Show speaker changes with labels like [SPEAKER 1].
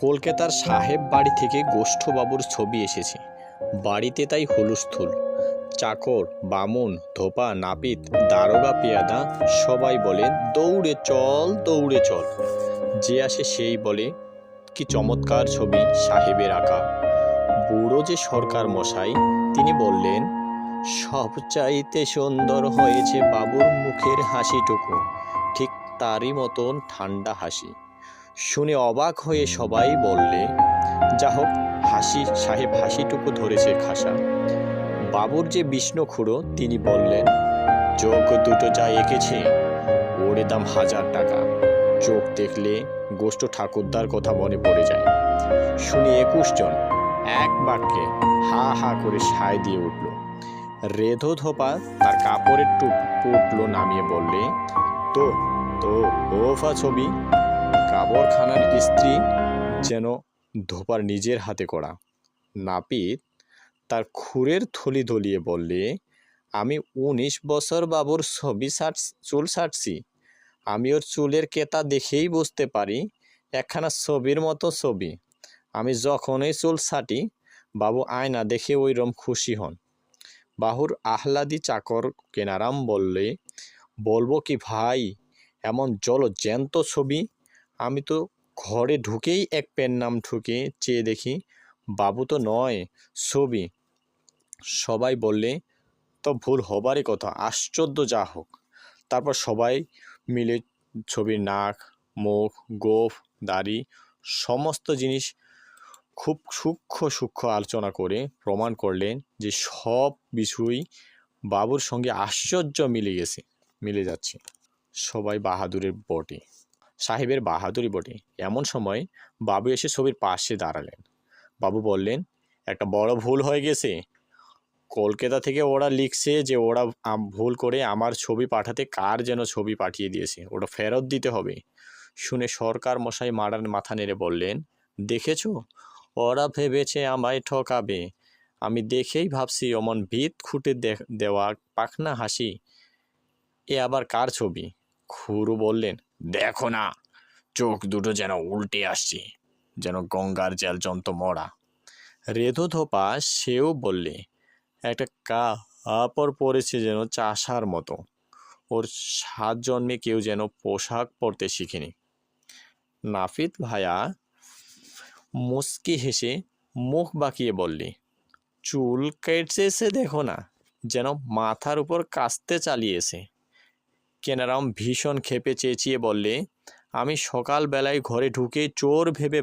[SPEAKER 1] কলকাতার সাহেব বাড়ি থেকে গোষ্ঠবাবুর ছবি এসেছে। বাড়িতে তাই হুলস্থুল। চাকর, বামুন, ধোপা, নাপিত, দারোগা, পেয়াদা সবাই বলে দৌড়ে চল দৌড়ে চল। যে আসে সেই বলে কি চমৎকার ছবি সাহেবের আঁকা। বুড়ো যে সরকার মশাই, তিনি বললেন, সবচাইতে সুন্দর হয়েছে বাবুর মুখের হাসিটুকু, ঠিক তারই মতন ঠান্ডা হাসি। শুনে অবাক হয়ে সবাই বললে, যা হোক, সাহেব হাসিটুকু ধরেছে খাসা। বাবুর যে বিষ্ণু খুড়ো, তিনি বললেন, চোখ দুটো যা এঁকেছে, ওর দাম 1000 টাকা। চোখ দেখলে গোষ্ঠ ঠাকুরদার কথা মনে পড়ে যায়। শুনে 21 জন এক বাক্যে হা হা করে সায় দিয়ে উঠল। রেধো ধোপা তার কাপড়ের পুটলো নামিয়ে বললে, তো তো ওফা ছবি। কাপড়খানার স্ত্রী যেন ধোপার নিজের হাতে করা। নাপিত তার খুরের থলি দলিয়ে বললে, আমি 19 বছর বাবুর চুল ছাটছি। আমি ওর চুলের কেতা দেখেই বুঝতে পারি একখানা ছবির মতো ছবি। আমি যখনই চুল ছাটি, বাবু আয়না দেখে ওইরম খুশি হন। বাহুর আহ্লাদি চাকর কেনারাম বললে, বলবো কি ভাই, এমন জ্যান্ত ছবি। আমি তো ঘরে ঢুকেই এক পেন নাম ঢুকে চেয়ে দেখি, বাবু তো নয়, ছবি। সবাই বললে, তো ভুল হবারই কথা, আশ্চর্য, যা হোক। তারপর সবাই মিলে ছবির নাক, মুখ, গোঁফ, দাড়ি সমস্ত জিনিস খুব সূক্ষ্ম আলোচনা করে প্রমাণ করলেন যে সব বিষয়ই বাবুর সঙ্গে আশ্চর্য মিলে যাচ্ছে। সবাই বাহাদুরের বটে, সাহেবের বাহাদুরি বটে। এমন সময় বাবু এসে ছবির পাশে দাঁড়ালেন। বাবু বললেন, একটা বড় ভুল হয়ে গেছে। কলকাতা থেকে ওরা লিখছে যে ওরা ভুল করে আমার ছবি পাঠাতে কার যেন ছবি পাঠিয়ে দিয়েছে, ওটা ফেরত দিতে হবে। শুনে সরকার মশাই মাথা নেড়ে বললেন, দেখেছো, ওরা ভেবেছে আমায় ঠকাবে। আমি দেখেই ভাবছি অমন ভিত খুঁটে দেওয়া পাখনা হাসি। এ আবার কার ছবি? খুড়ো বললেন, দেখো না, চোখ দুটো যেন উল্টে আসছে, যেন গঙ্গার জল জন্ত মরা। রেধো ধোপা সেও বললে, একটা কাপড় পরেছে যেন চাষার মতো। ওর 7 জন্মে কেউ যেন পোশাক পরতে শিখেনি। নাপিত ভায়া মুচকি হেসে মুখ বাঁকিয়ে বললে, চুল কেটেছে দেখো না, যেন মাথার উপর কাস্তে চালিয়েছে। কেনারাম ভীষণ ক্ষেপে চেঁচিয়ে বললে, আমি সকালবেলায় ঘরে ঢুকে চোর ভেবে